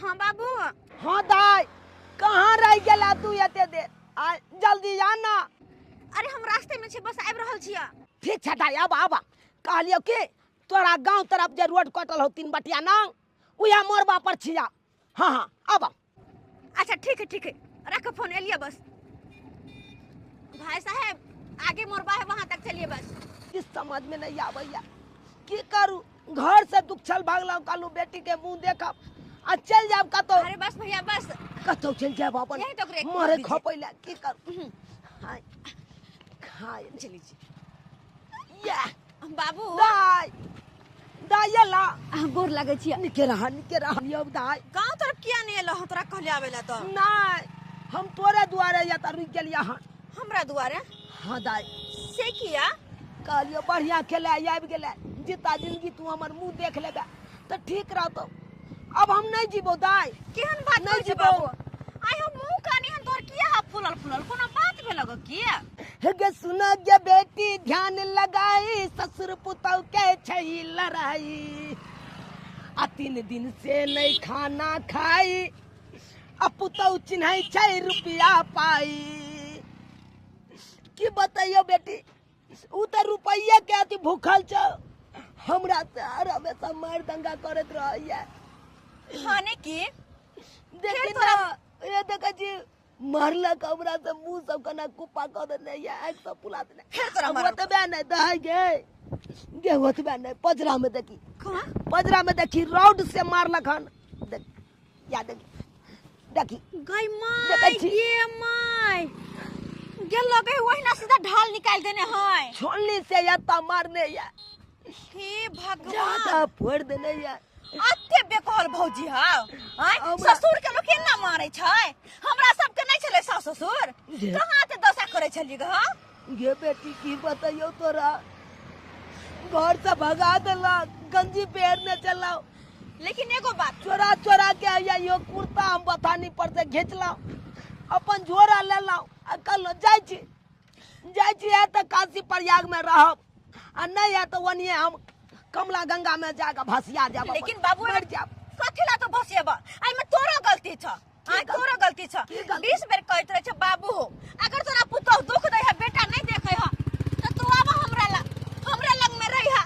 हाँ बाबू। हाँ दाई कहाँ रह गेला तू एते देर आ जल्दी आना। अरे हम रास्ते में छे बस आबि रहल छियै। ठीक छै दाई अब आबा कहलियो कि तोरा गांव तरफ जे रोड कटल हो 3 बटिया ना उया मोरबा पर छिया। हाँ हाँ आबा। अच्छा ठीक है रख फोन एलिए बस। भाई साहब आगे मोरबा है वहां तक चलिए बस। किस समझ में नहीं आवैया की करू घर से दुख छल भागलौ कालू बेटी के मुंह देखब आ चल जाब कतो। अरे बस भैया बस कतो चल जाब अपन यही तो ब्रेक मारे खपैला की करू। हाय हाय चली या बाबू। दाई दाई ला गोर लगे छियै। निके रहा अब दाई। गांव तरफ किया नहीं एलो तोरा कहले आवेला तो। नहीं हम तोरे दुआरे या त रुक गेलिया हन। हमरा दुआरे? हाँ दाई से किया? कहलियो बढ़िया खेले आबि गेले जीता जिंदगी तू हमर मुंह देख लेबे तो ठीक रहतो। अब हम नहीं जीबो दाई। केहन बात नहीं छै जीबो। बाबू? आइ हम मुंह कानी हन तोर किया हाथ फुलल कोनो बात भेल लग किया? गे सुना गे बेटी ध्यान लगाई ससुर पुतौ के छई लड़ाई आ 3 दिन से नहीं खाना खाई आ पुतौ चिन्है छै रुपया पाई। की बताइयो बेटी उ त रुपया के अति भूखल छ हमरा से हर हमेशा मार दंगा करत रहैया। हाने की देखी ना ये देखा जी मारलक हमरा से मुंह सब कना कुप्पा कर देने या आंख सब फुला देने। फिर तोरा अब मारल ओतबे नहीं दहाई गे ओतबे नहीं पजरा में देखी कहां? पजरा में देखी रॉड से मारलक हन देख या देखी गई माय देखै छी। ये माय गेल लगे वहीना सीधा ढाल निकाल देने है। छोलनी से या ता मारने या हे भगवान ज्यादा फोड़ देने या। अते बेकल भौजी हां आय हमरा- ससुर के लोग केना मारे छै? हमरा सब के नहीं चले सास ससुर जे। कहां ते दशा करे छली ग? हां गे बेटी की बताइयो तोरा घर से भगा देलक गंजी पहनने चलाओ लेकिन एगो बात चोरा के या यो कुर्ता हम बथानी पर से घींच लाओ अपन झोरा ले लाओ आ कल जाय छी है तो काशी प्रयाग में रहब आ नहीं है तो वनिए हम कमला गंगा में जाकर भसिया जाब। लेकिन बाबू मर जाब। कथिला तो भसेबा आई में तोरो गलती छ। आय तोरो गलती छ। की गलती? 20 बेर कहत रहे छ बाबू हो अगर तोरा पुतौ दुख दे है बेटा नहीं देखे है तो तू आवा हमरा लग में रही है।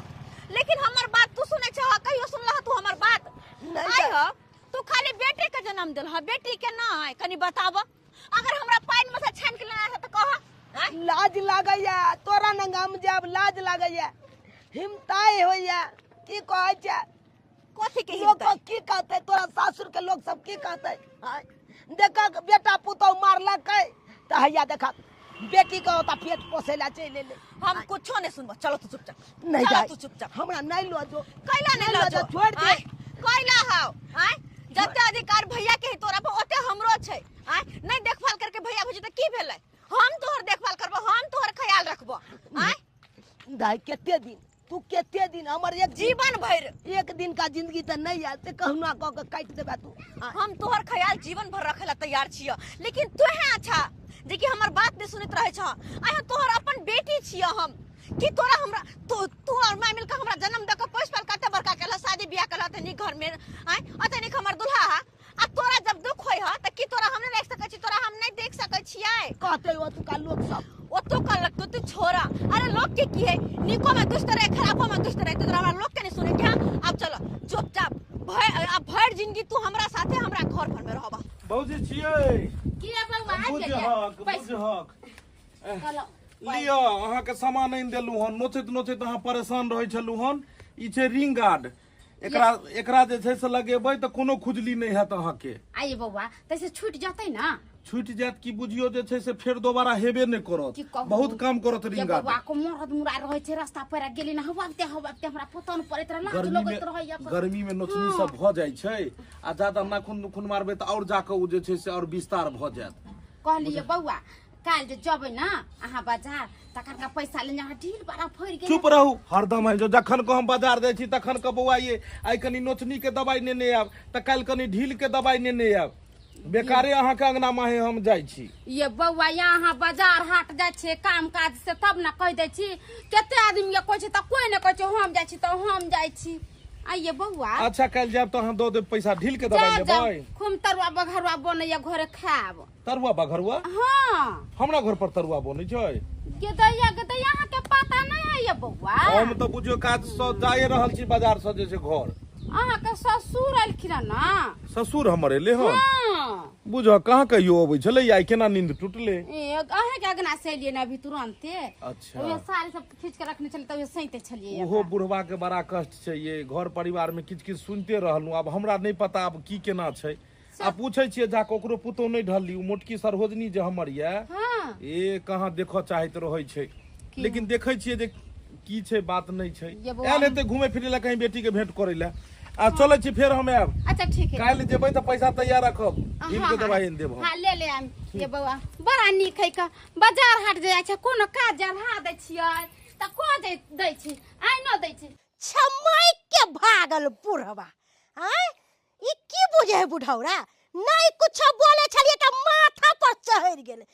लेकिन हमर बात तू सुने छ कहियो सुनला तू हमर बात नहीं आय जा- हो तू खाली बेटे के जन्म देल है बेटी के ना है कनी बतावा। अगर हमरा पाइन में से छान के लेना है तो कह। आय लाज लागैया तोरा नंगा में जाब लाज लागैया हिमताई होइया की कहै छै कथि के लोग हिम्मत? की कहते तोरा सासुर के लोग सब की कहते आय देखा बेटा पुतौ मारलक त हैया देखा बेटी के ओता पेट पोसेला चले ले। हम कुछो नहीं सुनबो चलो तू चुपचाप नहीं चलो जाए तू चुपचाप हमरा नहीं लो जो कैला नहीं नहीं लजो लजो, छोड़ दे। आय कैला हाउ आय जते अधिकार भैया के ही तोरा पर ओते हमरो छै। आय नहीं देखभाल करके भैया भौजी त की भेलै? हम तोहर देखभाल करबो हम तोहर ख्याल रखबो। आय दाई केते दिन हमर एक जीवन भर एक दिन का जिंदगी त नहीं है ते कहना क के काट देबा तू। आय, हम तोहर ख्याल जीवन भर रखे ला तैयार छिय। लेकिन तू है अच्छा जे कि हमर बात नहीं सुनत रहे छ। आय हम तोहर अपन बेटी छिय हम कि तोरा हमरा तू और मैं मिलकर हमरा जन्म दे के पोस पाल कते बड़का केला शादी बियाह केला तनी घर में। आय अते निक हमर दुल्हा है आ तोरा जब दुख होय है त की तोरा हम नहीं देख सकै छी? तोरा हम नहीं देख सकै छियै? कहते हो तू का लोग सब ओ तो का लगतो तू छोरा। अरे लोग के की है निको में दुष्ट रहे खराबो में दुष्ट रहे तो तोरा लोग के नहीं सुने क्या? अब चलो चुपचाप भर जिंदगी तू हमरा साथे हमरा घर पर में रहबा। भौजी छियै की बउआ आ बुझ गेल हक बुझ हक लिया अहाँ के सामान नहीं देलू हन नोचैत अहाँ परेशान रहे छलू हन। ई छै रिंग गार्ड एकरा जे छै से लगेबै त कोनो खुजली नहीं हैत अहाँ के। आइए बउआ तैसे छूट जाते ना छूट जात की बुझियो जे छै से फेर दोबारा हेबे नहीं करत की कहू? बहुत काम करत ये रिंग बउआ गार्ड। को मोरद मुरा रहे छे रास्ता पर गेली ना हवाते हमरा पता न पड़त रहा लाज लगत रहे गर्मी में नोचनी सब भ जाय छै आ ज्यादा नाखून मारबै त और जाके उ जे छै से और विस्तार भ जायत। कहलिए बउआ काल जे जबै ना अहाँ बाजार तखन का पैसा ले यहाँ ढील बड़ा फड़ गेल। चुप रहू हरदम है जो जखन को हम बाजार दे छी तखन के बौआ ये आई कनी नोचनी के दवाई नेने आब त काल कनी ढील के दवाई नेने आब बेकारे अहाँ के अंगना में हम जाय छी। ये बउआ यहाँ बाजार हाट जाय छे काम काज से तब ना कह दे छी केते आदमी के कहै छै त कोई ने कहै छै हम जाय छी त हम जाय छी। आइए बउआ अच्छा कल जाब तो अहाँ दो दे पैसा ढील के दवाई लेबै। खूब तरुआ बघरुआ बनैया घरे खाब। तरुआ बघरुआ? हाँ हमरा घर पर तरुआ बनै छै। गेदैया अहाँ के पता नहीं है ये बउआ। हम तो बुझियो काज स जाए रहल छी बाजार से जैसे घर। अहाँ के ससुर आइलखिन ना। ससुर हमर एले हन। हाँ बुझ कहाँ कहियो अबै छलै आई केना नींद टूटले। अहे के अगना से एलिए ना अभी तुरंते। अच्छा ओए साल सब खींच के रखने चले तब सैते छलिए। ओहो बुढ़वा के बड़ा कष्ट छै ये, घर परिवार में किछ किछ सुनते रहलू। अब हमरा नहीं पता अब की केना छै। आ पूछे छियै जाके ओकरो पुतो नहीं ढलली। उ मोटकी सरहोजनी जे हमर ये हाँ ए कहाँ देखऽ चाहैत रहै छै, लेकिन देखै छियै जे की छै बात नहीं छै। ये बौआ आयल हेतै घूमे फिरे ला कहीं बेटी के भेंट करे ला। आ चलै छी फेर हम आब। अच्छा ठीक है काल्हि जेबै तऽ पैसा तैयार रखब, ढील के दवाई देब हम। हाँ ले ले आम। ये बउआ बड़ा नीक है का बाजार हाट जाय छै कोनो काज जलहा दै छियै त को दै छै आइ न दै छै। छमाई के भागल बुढ़वा। हैं ई की बुझे है बुढ़ौरा? नहीं कुछ बोले छलिए त माथा पर चढ़ गेले।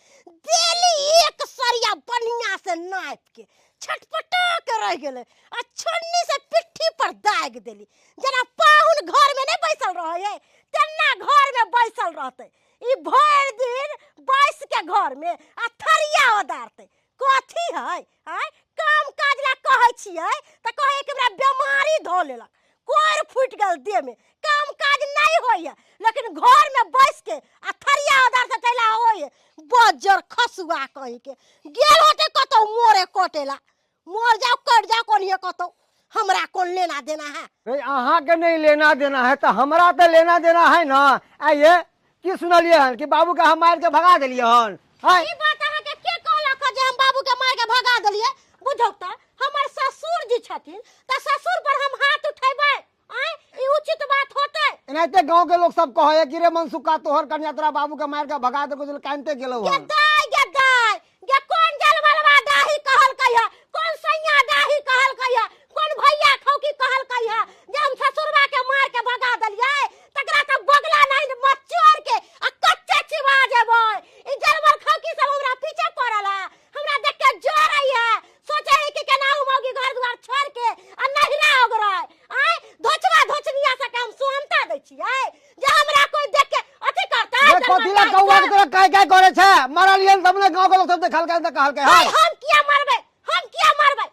देली एक सरिया बढ़िया से नाप के छटपटा के रह गेले आ छन्नी से पिट्ठी पर दाग देली। जना पाहुन घर में नहीं बैसल रहे है तेना घर में बैसल रहते। ई भर दिन बैस के घर में आ थरिया ओदारते। कथी है? हैं काम काज ला कहै छियै त कहे कि हमरा बीमारी धो लेलक, कोर फूट गेल देह में, काम काज नहीं होइए, लेकिन घर में बैस के आ थरिया उधर से चला होइए। बजर खसुआ कहीं के गेल होते कतो मोरे कोटेला। मोर जाओ कट जाओ कोनिए कतो, हमरा कौन लेना देना है? अहाँ के नहीं लेना देना है तो हमरा तो लेना देना है ना। आइए की सुनलिए हन कि बाबू के हम मार के भगा दिलिए हन। ई बात अहाँ के कहलक जे हम बाबू के मार के भगा देलिए? बुझौ त हमर ससुर जी छथिन त ससुर पर हम हाथ उठेबै? आय ई उचित बात होतै? एनाते गांव के लोग सब कहे कि रे मनसुका तोहर कन्या तोरा बाबू के मार के भगा दे कुछ कानते गेलो हन। गदाय गे कौन जलवलवा दाही कहल कहिया, कौन सैया दाही कहल कहिया, कौन भैया खौकी कहल कहिया जे हम ससुरवा के मार के भगा देलिए? तकरा त बगला नहीं मचोर के आ कच्चे चिबा जेबै। ई जलवल खौकी सब हमरा पीछे पड़ला, हमरा देख के जोर आइया। सोचे है कि केना मौगी घर द्वार छोड़ के आ नहिरा ओगरै। आय धोचवा धोचनिया से हम सुनता दै छियै जे हमरा कोई देख के अथी करता है। कथिला कौवा के तोरा काय करे छै? मारलियन सबने गांव के लोग सब देखल के कहल के हां हम किया मारबै? हम किया मारबै?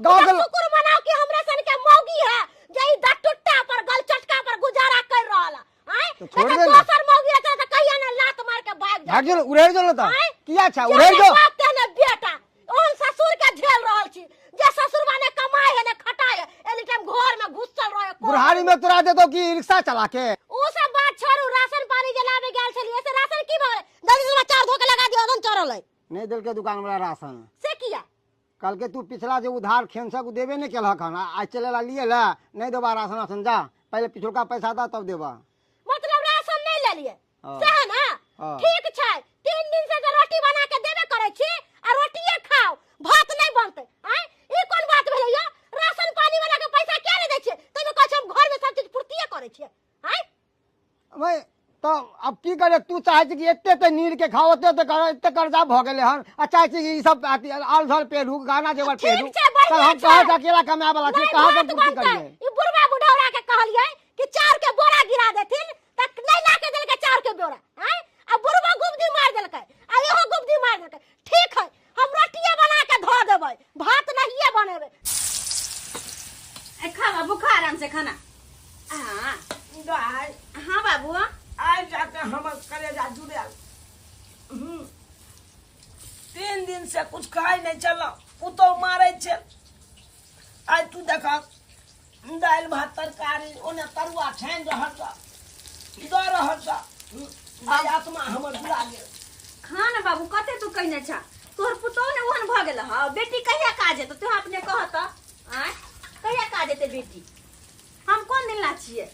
गांव के शुक्र मनाओ कि हमरा सन के मौगी है जे ई दटुट्टा पर गल चटका पर गुजारा कर रहल। आय छोड़ दे दोसर मौगी है त कहिया ने लात मार के भाग जा। भाग जो उड़ेर जो त किया छ उड़ेर जो तेने बेटा ओन ससुर के झेल रहल छी जे ससुरवा ने कमाई है ने खटाई है, एनी टाइम घर में घुसल रहे। बुढ़ारी में तोरा दे दो कि रिक्शा चला के। ओ सब बात छोड़ू, राशन पानी जलावे गेल छलिए से राशन की भले जल्दी से चार धो के लगा दियो अदन चरल है। नहीं दिल के दुकान वाला राशन से किया? कल के तू पिछला जो उधार खेनसा को देबे नहीं केलक हन, आज चलेला लिए ला नहीं देबा राशन राशन जा पहले पिछलका पैसा दा तब देबा। मतलब राशन नहीं ले लिए हाँ। से है ना? हाँ। ठीक छै 3 दिन से तो रोटी बना के देबे करे छी आ रोटिए खाओ, भात नहीं बनते। आय ई कोन बात भेलै या? राशन पानी वाला के पैसा क्या ले दै छियै? तइमे कहै छै हम घर में सब चीज पूर्तिए करे छियै। आय भाई तो अब की करे? तू चाहे छी कि एते ते नीर के खाओ एते कर्जा भ गेले हन आ चाहे छी कि ई सब आल धर पेड़ू गाना जेवर पेड़ू तब हम कहां से अकेला कमाए वाला छी? कहां से पूर्ति करिए? ई बुढ़वा बुढ़ौरा के कहलिए कि चार के बोरा गिरा देथिन तक नहीं ला के देल के चार के बोरा। आय अब बुढ़वा गुब्दी मार देलकै आ एहो गुब्दी मार देलकै। ठीक है हम रोटिए बना के धो देबै, भात नहिए बनेबै। ए खावा बुखार आराम से खाना। हां गाय हां बाबू आज जाके हमर कलेजा जुड़ल। 3 दिन से कुछ खाई नहीं चलो, पुतो मारे छे। आज तू देखा दाल भात तरकारी ओने तरुआ छान रहल छ द रहल छ। आज आत्मा हमर जुड़ा गेल। खाना बाबू कते तू कहने छ तोर पुतो ने ओहन भ गेल ह बेटी कहिया काज है तो तू अपने कहत आय कहिया काज है ते बेटी? हम कोन दिन ला छिए?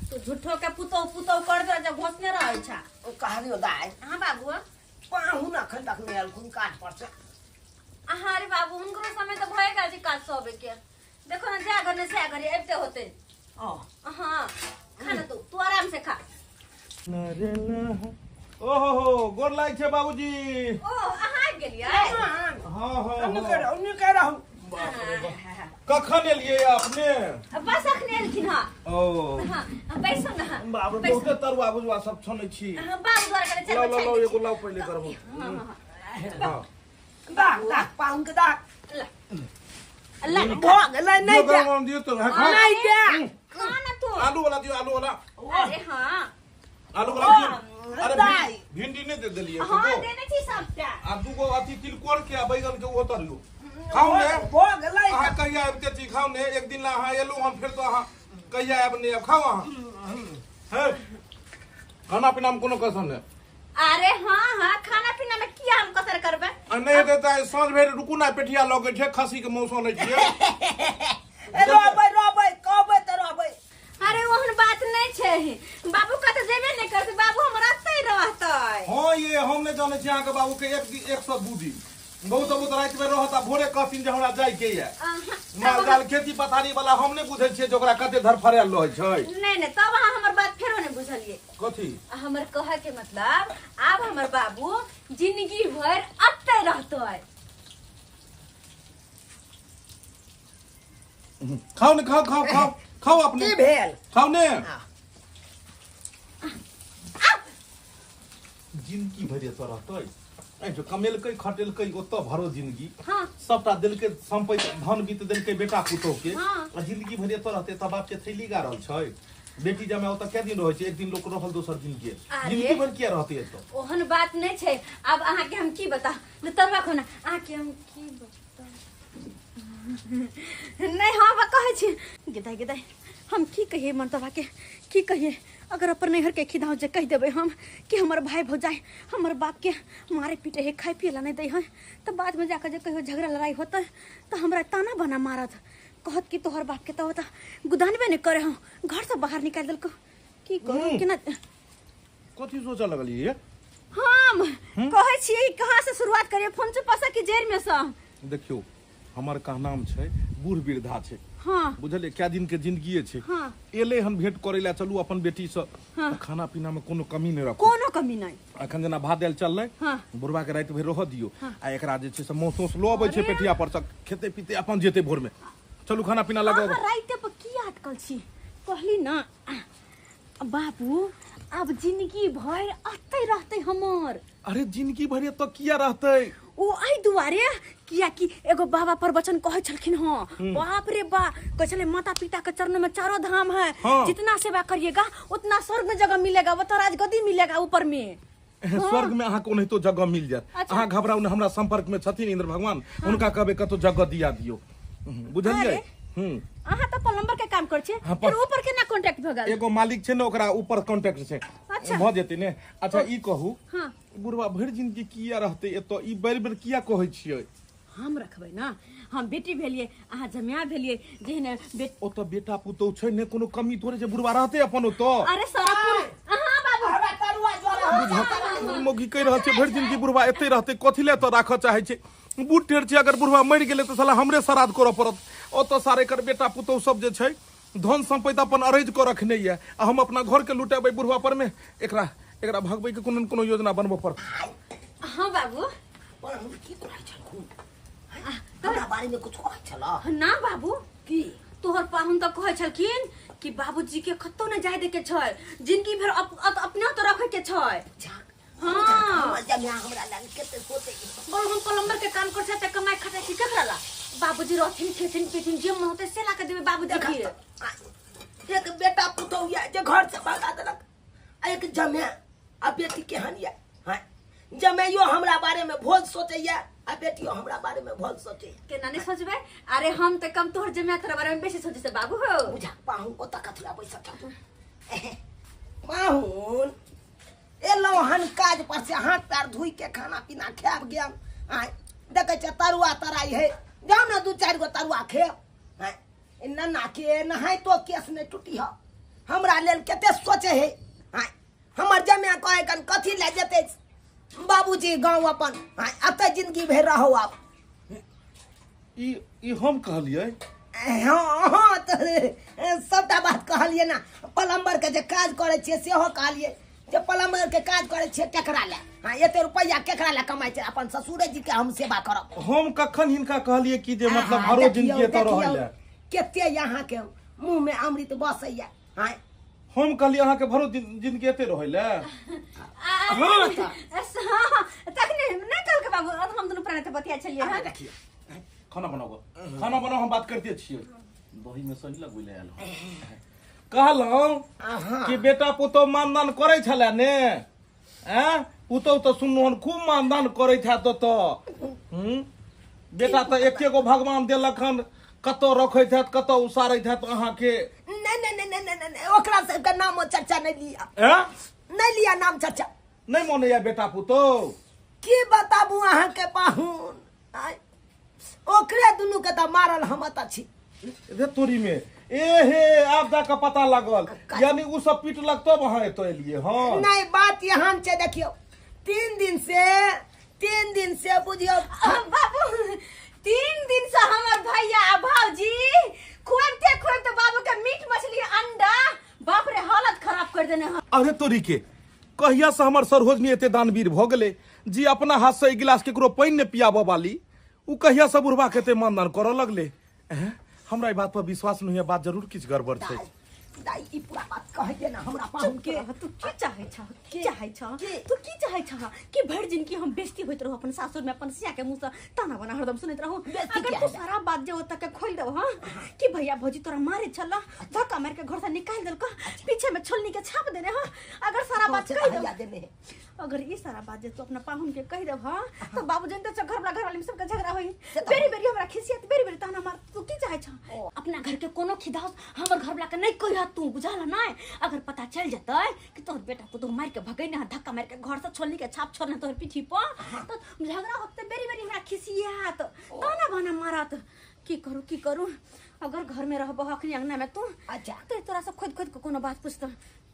तू झूठो के पुतो पुतो कर दे जब घोसने रहै छ। ओ कहलियो दाय हां बाबू पाहु ना खलक मेल कुन काट पर से। अरे बाबू उनको समय तो भए गेल जी काज सब के। देखो ना जा घर ने से घर एते होते। हां खाना तू आराम से खा। ओहो गोर लाग छै बाबूजी। ओ अहाँ गेलिए? हां हां उन्नी कह रहा कखन एलियै अपने बस अखने एलखिन हाँ ओ हाँ बैसो ना हाँ बाप रे बहुते तरुआ बुझवा सब छनै छी बाबू द्वारा करे लो चल लो लो एगो लाओ पहिले करबो हां दाग पाहुन के दाग अल्लाह भोग ले नहीं जो गरम दियो तो खा नहीं के खाना तो आलू वाला दियो आलू वाला अरे हाँ आलू वाला दियो अरे भिंडी नहीं दे देलिए हाँ देने छी सबटा आ दूगो अथी तिलकोर के आ बैगन के उतर लो खाओ ने भोग ले अहाँ कहिया आबिते छी खाओ ने एक दिन ला अहाँ एलू हम फिर तो अहाँ कहिया आब ने खाओ अहाँ है खाना पीना में कोनो कसर नहीं अरे हाँ हाँ खाना पीना में किया हम कसर करबे नहीं देता है सांझ भर रुकू ना पेटिया लगे छे खसी के मौसम ले छिए रोबै कहबै त रोबै अरे ओहन बात नहीं छे बाबू का तो जेबे नहीं करते बाबू हमरा अतै रहतै हां ये हम नहीं जाने छी अहाँ के बाबू के एक सब बूढ़ी बहुत बहुत रात में रहता भोरे कहथिन जे हमरा जाय के ये माल जाल खेती पथारी वाला हम नहीं बुझै छिए जोकरा कते धर फरेल रहै छै नहीं नहीं तब अहाँ हमर बात फेरो नहीं बुझलिए कथी हमर कहे के मतलब अब हमर बाबू जिंदगी भर अतै रहतै खाओ ने खाओ खाओ खाओ खाओ अपने की भेल खाओ ने जिंदगी भरि तो रहतै ए जो कमेलकै खटेलकै ओतऽ भरो जिंदगी हाँ सबटा दिलकै संपत्ति धन बीत देलकै बेटा पुतोह के हाँ। आ जिंदगी भरि एतऽ रहतै त बाप के थैली गा रहल छै बेटी जमे ओतऽ कै दिन रहै छै एक दिन लोक रहल दोसर दिन के अरे। जिंदगी भरि किया रहतै एतऽ ओहन बात नहीं छे अब अहाँ के हम की बता तब रखो ना अहाँ के हम की बता नहीं हाँ बा कहे छी गिदाई गिदाई हम की कहिए मनतबा के की कहिए अगर अपन नैहर के खिदाव जे कह देबे हम कि हमर भाई भौजाई हमर बाप के मारे पीटे है खाए पिए ला नहीं दे है तो बाद में जाकर जे कहियो झगड़ा लड़ाई होता तो हमरा ताना बना मारत कहत कि तोहर बाप के तो होता गुदानबे नहीं करे हम घर से बाहर निकाल देलको की करू कि ना कथी सोचा लगलिए ये हम कहे छी कहां से शुरुआत करिए फोन से पसा की जेर में से देखियो हमर का नाम छै बूढ़ वृद्धा छै हाँ बुझलिए क्या दिन के जिंदगी छै हाँ एले हन भेंट करे ला चलू अपन बेटी से हाँ। खाना पीना में कोनो कमी नहीं रखो कोनो कमी नहीं अखन जना भात दाल चललै हाँ बुढ़वा के रात भर रह दियो आ एकरा जे छै से मौसोस लो अबै छै पेटिया पर से खेते पीते अपन जेते भोर में चलू खाना पीना लगाओ अहाँ राइते पर की अटकल छी कहली ना बाबू अब जिंदगी भर अतै रहतै हमर अरे जिंदगी भर तो किया रहतै ओ आई दुआरे किया कि एगो बाबा प्रवचन कहे छलखिन हां बाप रे बा कहे छले माता पिता के चरणों में चारों धाम है हाँ। जितना सेवा करिएगा उतना स्वर्ग में जगह मिलेगा वो तो राजगद्दी मिलेगा ऊपर में स्वर्ग में अहाँ को नहीं तो जगह मिल जात अच्छा। अहाँ घबराउ ने हमरा संपर्क में छथिन इंद्र भगवान उनका कहबे कतो जगह दिया दियो बुझलिए अरे। अहाँ तो प्लम्बर के काम कर छिए हाँ, फिर ऊपर के ना कांटेक्ट भ गेल एगो मालिक छै ने ओकरा ऊपर कांटेक्ट छै अच्छा। भ जेतै ने अच्छा ई कहू हाँ बुढ़वा भरि जिंदगी किया रहतै एतो ई बेर बेर किया कहै छियै हम रखबै ना हम बेटी भेलिए अहाँ जमिया भेलिए जेहने ओतो बेटा पुतौ छै ने कोनो कमी थोड़े छै बुढ़वा रहतै अपन ओतो अरे सरपुर अहाँ बाबू हमरा तरुआ जोरा मोगी कहि रहल छै भरि जिंदगी बुढ़वा एतै रहतै कथि ले तो राखऽ चाहै छै बूढ़ टेढ़ छै अगर बुढ़वा मरि गेलै तो साला हमरे श्राद्ध करऽ पड़त ओतो सारे कर बेटा पुतौ सब जे छै धन संपत्ति अपन अरैज कऽ रखने ये आ हम अपना घर के लुटेबै बुढ़वा पर में एकरा एकरा भगबै के कोनो न कोनो योजना बनबऽ पड़त हाँ बाबू पर हम की कहै छलखुन हमरा बारे में कुछ कहै छला ना बाबू की तोहर पाहुन तो कहे छलखिन कि बाबूजी के कत्तो न जाय दे के छै जिंदगी भर अपने तो रखे के छै हाँ हमरा जमिया हमरा लाग केते सोते बोल हम प्लम्बर के काम करछे त कमाई खटे की ककरा ला बाबूजी रहथिन खेथिन पीथिन जे मन होते से ला के देबे बाबूजी के एक बेटा पुतौ या जे घर से भगा देलक आ एक जमिया आ बेटी केहन या हां जमैयो हमरा बारे में भोज सोचैया आ बेटियो हमरा बारे में भोज सोचे केना नहीं सोचबे अरे हम त कम तोहर जमिया तोहर बारे में बेसी सोचे से बाबू हो बुझा पाहुन को तकथला बैसत पाहुन एलो हन काज पर से हाथ पैर धोई के खाना पीना खाब गेम आय देखे छ तरुआ तराई है जाओ ना दू चार गो तरुआ खेब आय नन्ना के नहाय तो केस नहीं टूटी ह हमरा लेल केते सोचे है आय हमर जमिया कहे कन कथी ले जेते बाबूजी गांव अपन आय अते जिंदगी भर रहो आप ई हम कहलियै हाँ हाँ तो सबटा बात कहलिए ना प्लम्बर के जे काज करे छे सेहो कहलिए जे प्लम्बर के काज करे छे टकरा ले हाँ एते रुपया केकरा ला कमाई छै अपन ससुरे जी के हम सेवा करब हम कखन हिनका कहलिए कि जे मतलब हरो जिंदगी एतऽ रहल है केते यहाँ के मुंह में अमृत बसैया हाँ हम कहलिए अहाँ के भरो जिंदगी एते रहल है हाँ तखने नहीं कल के बाबू हम दोनों प्राण बतिया छलिए हां देखिए खाना बनाओ हम बात करते छियै दही में सही लगबै आयल कहलहुँ कि बेटा पुतौ मानदान करै छलै ने हैं पुतौ तो सुनलहुँ हन खूब मानदान करैत हैत तऽ बेटा तऽ एके गो भगवान देलक हन कतौ रखैत हैत कतौ उसारैत हैत अहाँके नहीं ओकरा सबके नाम चर्चा नहीं लिया नहीं लिया नाम चर्चा नहीं मानैया बेटा पुतौ की बताबू अहाँ के पाहुन ओकरे दुनू के तो मारल हम छी रे तोरी में एहे आप जाके पता लगल यानी उ सब पीटलक तब वहां एतो एलिए हां नहीं बात यहाँ से देखियो 3 दिन से बुझियो बाबू 3 दिन से हमर भैया भाऊजी खुआबते बाबू के मीट मछली अंडा बाप रे हालत खराब कर देने हैं अरे तोरी के कहिया से हमर सरहोजनी एते दानवीर भ गेले जी अपना हाथ से एक गिलास केकरो पानी ने पियाबो वाली उ कहिया से बुढ़वा के ते मानदान करऽ लगले हमरा ई बात पर विश्वास नहीं है बात जरूर किछ गड़बड़ छै दाई ई पूरा बात कह दे ना हमरा पाहुन के तू की चाहे छ तू की चाहे छ कि भर जिनकी हम बेइज्जती होइत रहू अपन सासुर में अपन सिया के मुंह से ताना बना हरदम सुनैत रहू अगर तू सारा बात जे होता के खोल देबो हां कि भैया भौजी तोरा मारे छला धक्का मार के घर से निकाल देलक पीछे में छोलनी के छाप देने हां अगर सारा बात कह दे अगर ये सारा बात जे तू अपना पाहुन के कह देब हां तो बाबू जानते छ घर वाली में सबके झगड़ा होई बेरी हमरा खिसियत बेरी ताना मार तू की चाहे छ अपना घर के कोनो खिदास हमर घर वाला के नहीं कह तू बुझाला नहीं अगर पता चल जतै कि तोर बेटा को तो मार के भगै ना धक्का मार के घर से छोलनी के छाप छोड़ना तोर पीठी पर तो झगड़ा होते बेरी हमरा खिसियात ताना बना मारत की करू अगर घर में रहबो अखनी अंगना में तू अच्छा तो तोरा से खुद को कोनो बात पूछत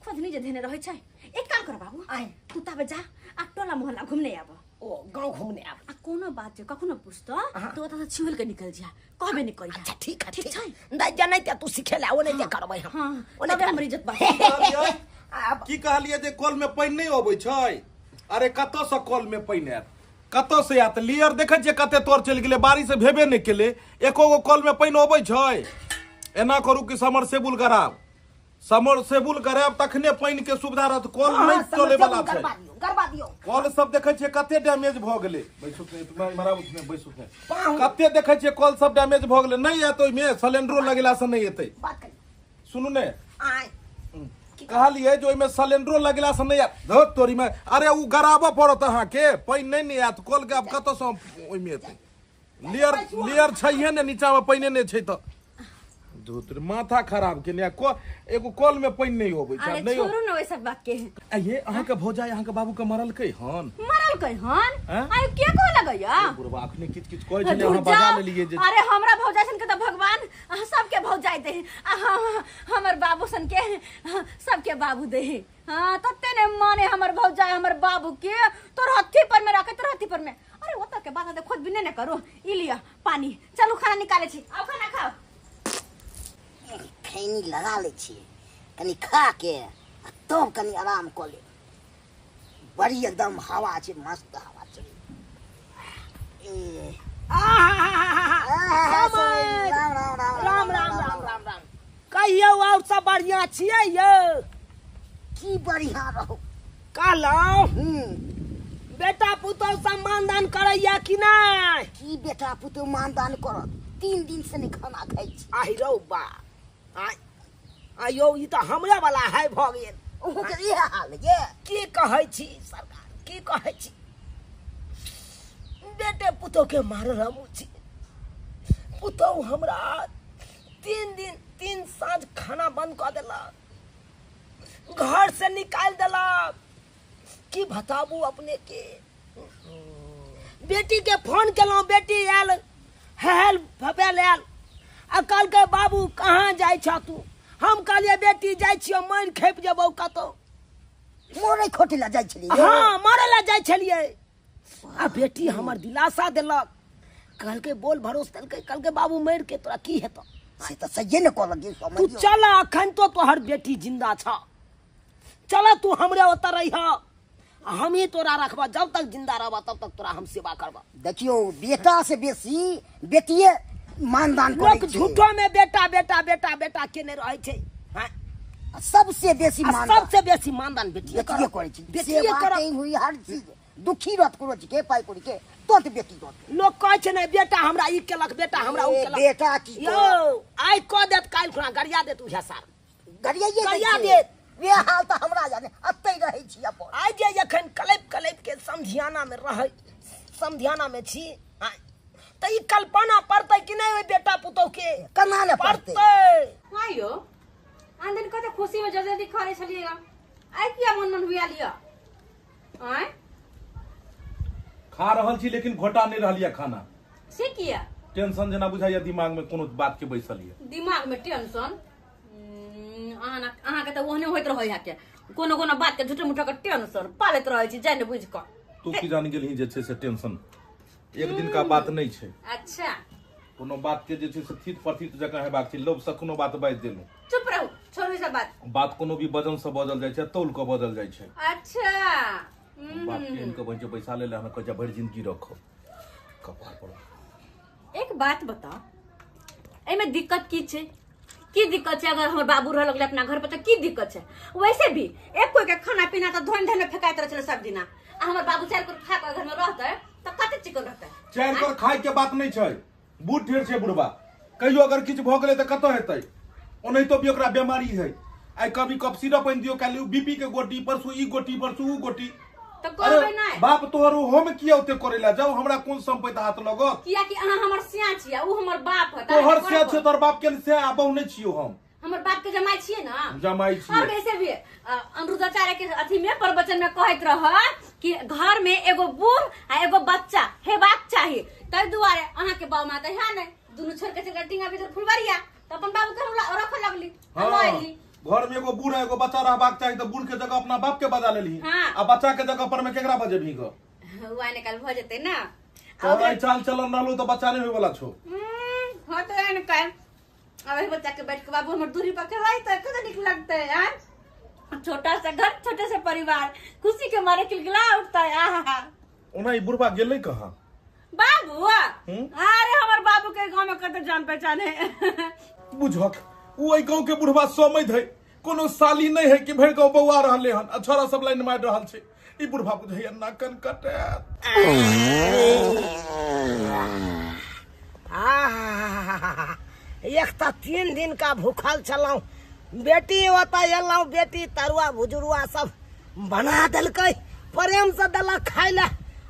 खुद नहीं जे धेने रहै छै एक काम कर बाबू आइ तू तबे जा आ टोला मोहल्ला घूमने आब ओ गांव घूमने आब आ कोनो बात जे कखनो पूछतो तो ओता से छिहुल के निकल जा कहबे नहीं करिया अच्छा ठीक ठीक छै दाई जानैते तू सिखेला ओ नहीं करबै हम हां ओने ओने हमर इज्जत बात की कहलिए जे कल में पानी नहीं अबै छै अरे कतौ से कल में पानी आत कतौ से आत लियर देखै जे कते तोर चल गेले बारिश से भेबे नहीं केले एको गो कल में पानी अबै छै एना करू कि समरसेबुल कराब तखने पानी के सुविधा रहत कल नहीं चले वाला छै करबा दियो कल सब देखै छियै कते डैमेज भ गेलै बैसु में बैसु कते देखै छियै कल सब डैमेज भ गेलै नहीं एत ओइ में सिलेंडरो लगेला से नहीं एतै बात कर सुनू ने आइ कहलिए जो ओइ में सिलेंडरो लगेला से नहीं धोत तोरी में अरे उ गराबो पड़त अहाँ के पानी नहीं आत कल के अब कत से ओइ में एतै लेयर छैहे ने नीचा में पानी नहीं छै त दूतर माथा खराब के ने एगो कल में पानी नहीं होबै छै नहीं छोड़ू न ओइ सब बात के ये अहाँ के भौजाई अहाँ के बाबू के मरल कै हन आइ के को लगैया बुढ़वा अखने किछ कहै छले अहाँ बजा लेलिए जे अरे हमरा भौजाई सन के त भगवान सबके भौजाई दे हमर बाबू सन के सबके बाबू दे हां तते ने माने हमर भौजाई हमर बाबू के तोर हथी पर में रखे तोर हथी पर में अरे ओता के बात दे खुद भी नहीं करो ई लिया पानी चलो खाना निकाले छी अब खाना खाओ खैनी लगा ले छिए कनी खा के तब कनी आराम कर ले बड़ी एकदम हवा छै मस्त हवा चली राम कहियो और सब बढ़िया छियै यौ की बढ़िया रहो कहलौ बेटा पुतौ सब मानदान करैया कि नहीं की बेटा पुतौ मानदान करत 3 दिन से नहीं खाना खाइ छी आहि रौ बा आयो ई त हमरा वाला है भ गेल ओहो के इहे हाल ये की कहै छी सरकार की कहै छी बेटे पुतौ के मारल हम छी पुतौ हमरा 3 साँझ खाना बंद कर देलक घर से निकाल देलक की बताबू अपने के बेटी के फोन केलौं बेटी आयल हेल भपेल आयल आ कल के बाबू कहाँ जाय छ तू हम कहलिए बेटी जाय छियो मार खेप जेबौ कतौ मोरे खोटे ला जाय छलिए हां मारे ला जाय छलिए आ बेटी हमर दिलासा देलक कल के बोल भरोस देलकै कल के बाबू मार के तोरा की हेतौ से त सही न कहल गे समझ तू चल अखन तो तोहर बेटी जिंदा छ चल तू हमरे ओत रहिह हम ही तोरा रखबा, जब तक जिंदा रहबा तब तक तोरा हम सेवा करबा। देखियो बेटा से बेसी बेटिए मानदान करे लोग झूठो में बेटा बेटा बेटा बेटा केने रहे छै। हाँ? सबसे बेसी मानदान सबसे बेसी मानदान बेटिए बेटिए करे छै। बेटिए सेवा करब। कहीं हुई हर चीज दुखी रहत करो के पाई करी के तो बेटी रहत। लोग कहे छै नहीं बेटा हमरा ई केलक, बेटा हमरा उ केलक। बेटा की यो आई क देत, काल खुना गरिया देत उहे सार। गरिया देत वे हाल तो हमरा जाने अत्ते रहे छी अपन। आई जे एखन कलैप के समधियाना में रहे, समधियाना में छी। त ई कल्पना पड़तै कि नहीं ओइ बेटा पुतौ के? कना ने पड़ते आयो आंदन कते खुशी में जल्दी खाने चलिएगा। आई किया मन मन हुआ लिया आय खा रहल छी लेकिन घोटा नहीं रहलिया खाना से किया? टेंशन जना बुझाइया दिमाग में कोनो बात के बैसल ये। दिमाग में टेंशन अहाँ के तो ओहने होइत रहै है के कोनो कोनो बात के झूठे मूठे के टेंशन पालैत रहै छी जाने बुझ क। तू की जान गेलही जे छै से टेंशन एक दिन का बात नहीं छै। अच्छा कोनो बात के जे छै से थित प्रथित जगह हेबाक छै। लोभ से कोनो बात बाजि देलहुं। चुप रहू, छोड़ू सब बात कोनो भी वजन से बदल जाय छै, तौल के बदल जाय छै। अच्छा बात केहन के बन छै पैसा ले ले हम कह भरि जिंदगी रखो कपार पर। एक बात बताओ एमे दिक्कत की छै? की दिक्कत छै? अगर हमर बाबू रह लगले अपना घर पे तो की दिक्कत छै? वैसे भी एक कोई के खाना पीना तो धोन धन में फेकाइत रह सब दिना। आ हमर बाबू चार कर खा के घर में रहते तो कते चिकन रहते? चार कर खाय के बात नहीं छै। बूढ़ ढेर छै बुढ़बा, कहियो अगर किछ भ गेलै त कतौ हेतै। ओनहितो भी ओकरा बीमारी है। आई कभी कप सिरप आनि दियो, काल्हि बीपी के गोटी, परसू ई गोटी, परसू ऊ गोटी। तो करबे नहीं बाप तोहर हम किया ओते करेला जाओ हमरा कोन संपत्ति हाथ लगत? किया कि अहाँ हमर सिया छिया, ऊ हमर बाप है। तोहर से छै तोहर बाप के से आबौ नहीं छियो हम। हमर बाप के जमाई छिए ना, जमाई छिए। और वैसे भी अनुरुद्धाचार्य के अथी में प्रवचन में कहत रह कि घर में एगो बूढ़ आ एगो बच्चा हेबाक चाहिए। तै दुआरे अहाँ के बाप माता है ने दुनु छोड़ के चल टिंगा भीतर फुलवरिया तो अपन बाबू के हम रख लगली। हम आइली घर में एगो बूढ़ एगो बच्चा रहबाक चाहिए तो बूढ़ के जगह अपना बाप के बजा लेली। हाँ। आ बच्चा के जगह पर में केकरा बजे भी ग? हुआ निकाल भ जते ना। तो आई चाल चलन रहलो तो बच्चा नहीं होय वाला छो। हो तो है निकाल। अब बच्चा के बैठ के बाबू हमर दूरी पर के रही तो कते निक लगते है। छोटा सा घर, छोटे से परिवार, खुशी के मारे किलकिला उठता है। आहा ओना ई बुढ़बा गेलै कहां? बाबू अरे हमर बाबू के गांव में कते जान पहचान है। बुझक उ गांव के बुढ़बा समझ है कोनो साली नहीं है कि भर गांव बौआ रहले हन आ छोरा सब लाइन मार रहल छै। ई बुढ़बा बुझैया नाकन कटे। एक तो 3 दिन का भूखल चलाऊ, बेटी होता एलौ, बेटी तरुआ भुजुरुआ सब बना देलकै, प्रेम से देलक खाय ला।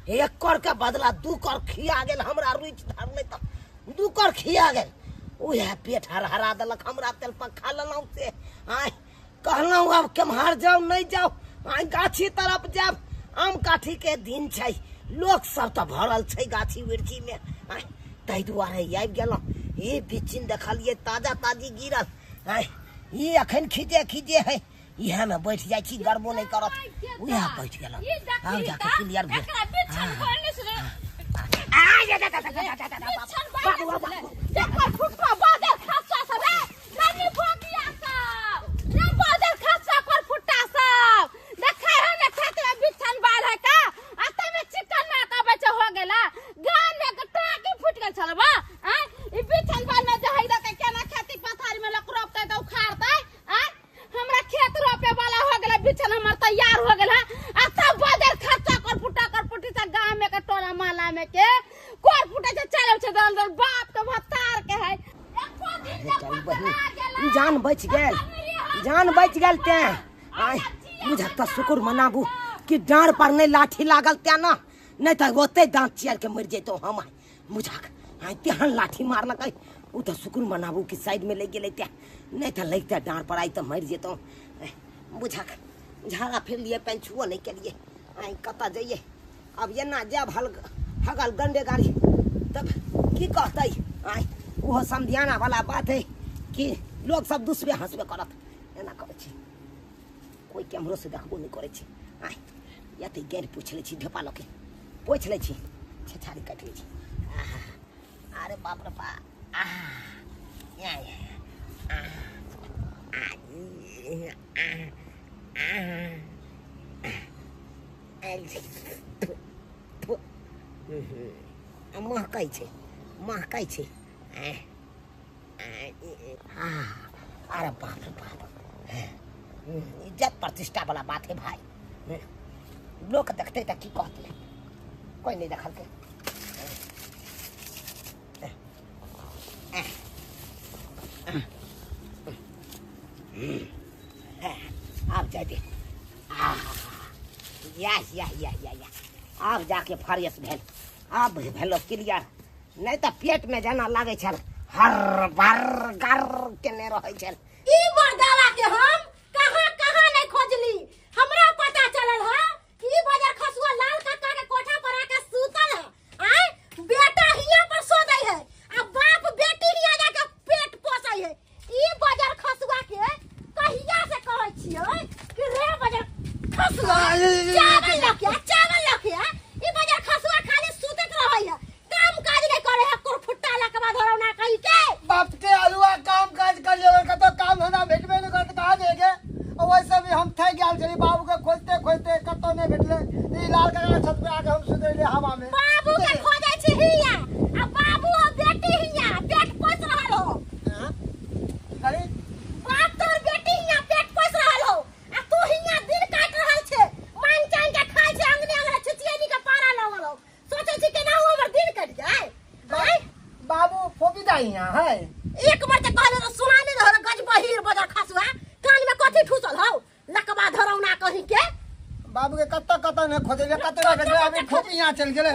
1 कर के बदला 2 कर खिया गेल। हमरा रुचि धरले त 2 कर खिया गेल। उहे पेट हरहरा देलक। हमरा तेल पर खा लेलौ से आय कहलौ अब केम्हार जाऊ नहीं जाऊ, आय गाछी तरफ जाब। आम काठी के दिन छै, लोग सब तो भरल छै गाछी वृक्षी में। आय तै दुआरे आबि गेलौ। ये बिचिन देखलिए ताजा ताजी गिरल। आय ये अखन खींचे खींचे है, इहे में बैठ जाय छी, गरबो नहीं करत। उहे बैठ गेलौ। आब जाके क्लियर भेल। जान बच गेल, जान बच गेल। ते आय बुझत तो शुक्र मनाबू कि डाँड़ पर नहीं लाठी लागल ते ना, नहीं तो ओते दांत चियर के मर जैतो हम। बुझक आय तेहन लाठी मारलकै, उ तो शुक्र मनाबू कि साइड में ले गेलै ते, नहीं तो लगते डाँड़ पर आई तो मर जैतो। बुझक झाड़ा फिर लिए पेंचुओ नहीं के लिए। आय कता जाइए अब ये ना जब हगल गंडे गाड़ी तब की कहते? आय वो समझियाना वाला बात है कि लोग सब दूसरे हंसबे करत एना करे छी, कोई कैमरो से देखबो नहीं करे छी। आय या ते गैर पूछ ले छी, ढेपा लके पूछ ले छी, छछाड़ी काट ले छी। अरे बाप रे बा या महकै छै महकै छै अरे बाप रे बाप इज्जत प्रतिष्ठा वाला बात है भाई लोग देखते तो की कहते कोई नहीं देखलकै अब जाते अब जाके फ्रेश भेल अब भेलो क्लियर नहीं तो पेट में जेना लागे छल हर भर गर केने रहे छल ई मर्दावा के हम कहां कहां नहीं खोजली हमरा पता चलल है कि ई बाजार खसुआ लाल काका के कोठा पर आके सूतल है आय बेटा हिया पर सो दई है आ बाप बेटी हिया जाके पेट पोसै है ई बाजार खसुआ के कहिया से कहै छियै कि रे बाजार खसुआ चावल लके ई बाजार खसुआ खाली सूतत रहै है काम काज नहीं करे है कुरफुट्टा लकवा धरौना कहि के बाप के आलुआ काम काज कर ले और तो काम धंधा भेटबे न करत कहा देगे और वैसे भी हम थे गेल छली बाबू के खोजते खोजते कतो नहीं भेटले ई लाल काका छत पे आके हम सुतैले हवा में बाबू के खोजै छी हिया आ बाबू और बेटी हिया पेट पोस रहल हो अरे बाप तोर बेटी हिया पेट पोस रहल हो आ तू हिया दिन काट रहल छे मान चान के खाय छे अंगने अंगने छिचियनी के पारा लगल हो सोचै छी केना हमर दिन कट जाय आय बाबू फोबिदा हिया है एक बार त कहले त सुना नहीं रहल गज बहिर बजार खसुआ कान में कथि ठुसल हो लकवा धरौना कहि के बाबू के कतो ने खोजले कतो के अभी खोप यहां चल गेले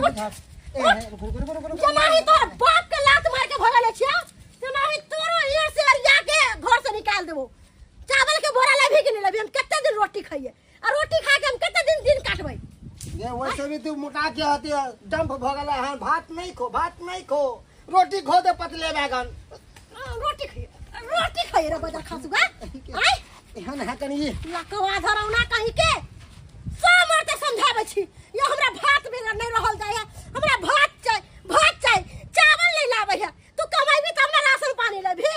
जनाही तोर बाप के लात मार के भगले छिया जनाही तोरो ईयर से अरिया के घर से निकाल देबो चावल के बोरा लेभी कि नहीं लेभी हम कितने दिन रोटी खाइए और रोटी खा के हम कितने दिन काटबै ये वैसे भी तू मोटा के होती है डंप भगला है भात नहीं खो रोटी खो दे पतले बैगन रोटी खाइए रे बजा खसुआ आय एहन है कनी लकवा धरौना कहि के सामर ते समझाबै छी यो हमरा भात में नहीं रहल जाय है हमरा भात चाय चावल नहीं लाबै है तू कमाइबी त हमरा राशन पानी लेभी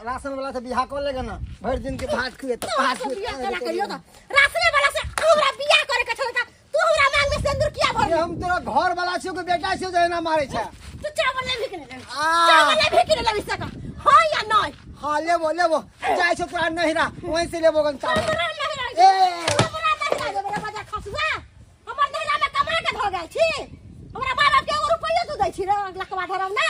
राशन वाला से बियाह कर लेगा ना भर दिन के भात खुए तो भात केना करियो त राशन वाला से हमरा बियाह करे के छल त तू हमरा मांग में सिंदूर किया भर हम तोरा घर वाला छियो के बेटा छियो जे ना मारे छै तू चावल लेभी कि नहीं लेभी सका हां या नहीं हां लेबो जाय छो पूरा नहिरा वहीं से लेबो गन चावल हमरा नहीं मेरा बजा खसुआ हमर नहिरा में कमा के भ गेल छी हमरा बाबा के एगो रुपैया तू दै छी रे लकवा धरौना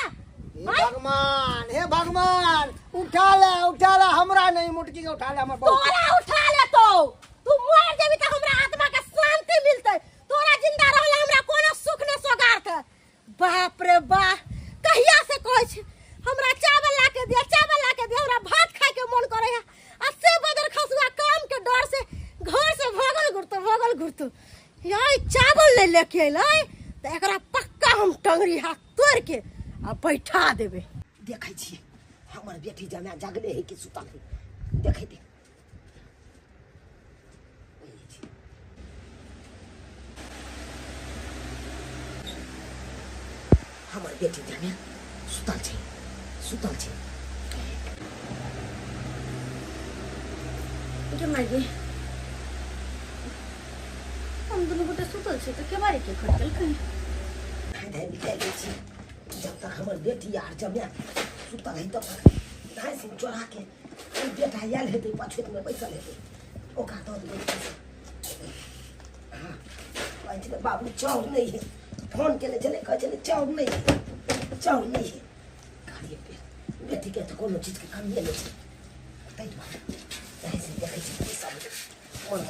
हे भगवान उठा ले हमरा नहीं मुटकी के उठा ले हमर तोरा उठा ले तू मर जेबी त हमरा आत्मा के शांति मिलते तोरा जिंदा रहले हमरा कोनो सुख न सोगार के बाप रे बा कहिया से कहै छी हमरा चावल ला के दे हमरा भात खाए के मन करे है आ से बदर खसुआ काम के डर से घर से भगल गुरतो यार चावल ले लेके अइलै त एकरा पक्का हम टंगरी हाथ तोड़ के आ बैठा देबे देखै छी हमर बेटी जना जगले है कि सुतल है देखै दे हमर बेटी जना सुतल छै के मागे हम दोनों गोटे सुतल छै त के बारे के खटल कहीं निकाल दै छी जब तक हमर बेटी यार जमे सुतल है तब धाय से चोरा के बेटा आयल हेतै पछुत में बैसल हेतै ओकरा दऽ देबै कहै छै बाबू चाउर नहीं है फोन केने चले कहै छै चाउर नहीं है कहलिए बेटी के तो कोनो चीज के कमी नहीं छै तै दुआरे धाय से देखै छी सब मन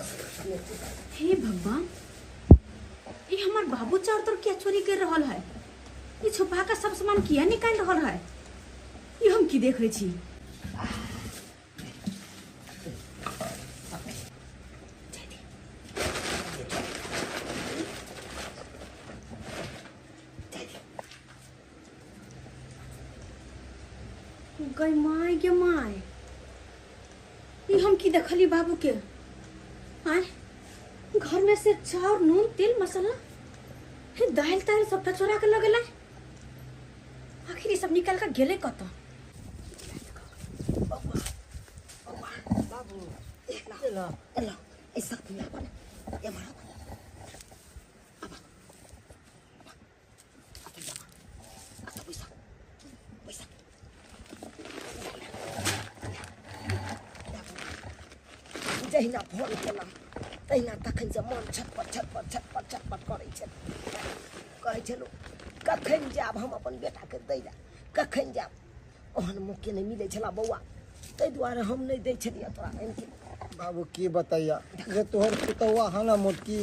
हे भगवान ये हमार बाबू चाउर तो क्या चोरी कर रहल है ये छुपा के सब सामान किया निकाल रहल है ये हम की देख रही छी गई माय गे माय ये हम की देखली बाबू के आय घर में से चाउर नून तेल मसाला दाल ताल सबटा चोरा के लगेला आखिर ये सब निकाल कर गेले कत बाबू एला ऐसा किया पर ये मारो जहिना फोन केलहुँ तहिना तखन से मन छटपट करै छै। कहै छलहुँ कखन जायब हम अपन बेटाके दै लए, कखन जायब। ओहन मौके नहि मिलै छला बौआ, ताहि दुआरे हम नहीं दै छलियै तोरा आनि के। बाबू की बताइया जे तोहर पुतौआ हन मोटकी